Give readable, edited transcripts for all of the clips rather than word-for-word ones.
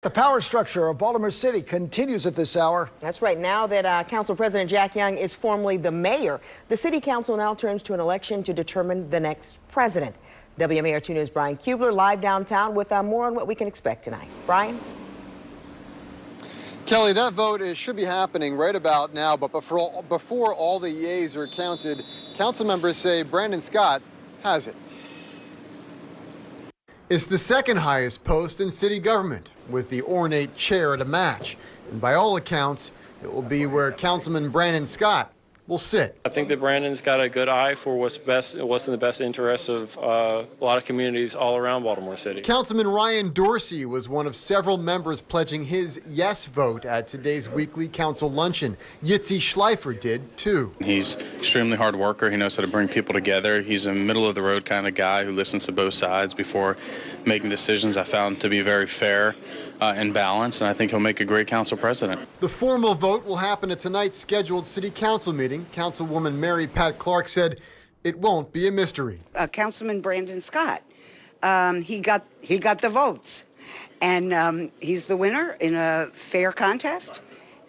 The power structure of Baltimore City continues at this hour. That's right. Now that Council President Jack Young is formally the mayor, the City Council now turns to an election to determine the next president. WMAR 2 News' Brian Kubler live downtown with more on what we can expect tonight. Brian? Kelly, that vote should be happening right about now, but before all the yeas are counted, council members say Brandon Scott has it. It's the second highest post in city government, with the ornate chair at a match. And by all accounts, it will be where Councilman Brandon Scott will sit. I think that Brandon's got a good eye for what's in the best interests of a lot of communities all around Baltimore City. Councilman Ryan Dorsey was one of several members pledging his yes vote at today's weekly council luncheon. Yitzi Schleifer did, too. He's extremely hard worker. He knows how to bring people together. He's a middle-of-the-road kind of guy who listens to both sides before making decisions. I found to be very fair and balanced, and I think he'll make a great council president. The formal vote will happen at tonight's scheduled city council meeting. Councilwoman Mary Pat Clark said it won't be a mystery. Councilman Brandon Scott, he got the votes, and he's the winner in a fair contest,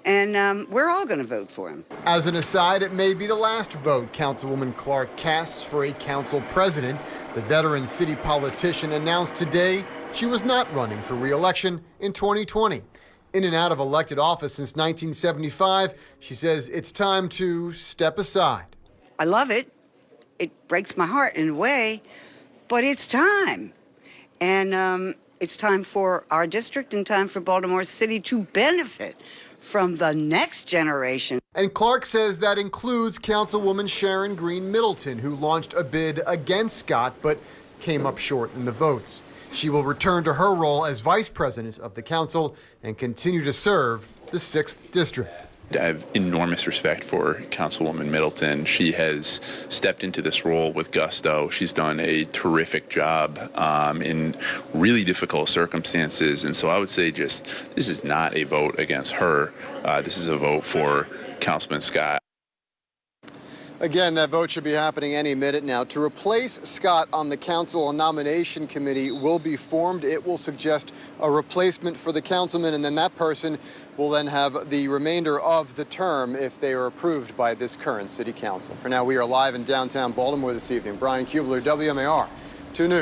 and we're all going to vote for him. As an aside, it may be the last vote Councilwoman Clark casts for a council president. The veteran city politician announced today she was not running for re-election in 2020. In and out of elected office since 1975, she says it's time to step aside. I love it. It breaks my heart in a way, but it's time. And it's time for our district and time for Baltimore City to benefit from the next generation. And Clark says that includes Councilwoman Sharon Green Middleton, who launched a bid against Scott but came up short in the votes. She will return to her role as vice president of the council and continue to serve the 6th district. I have enormous respect for Councilwoman Middleton. She has stepped into this role with gusto. She's done a terrific job in really difficult circumstances. And so I would say this is not a vote against her. This is a vote for Councilman Scott. Again, that vote should be happening any minute now. To replace Scott on the council, a nomination committee will be formed. It will suggest a replacement for the councilman, and then that person will then have the remainder of the term if they are approved by this current city council. For now, we are live in downtown Baltimore this evening. Brian Kubler, WMAR 2 News.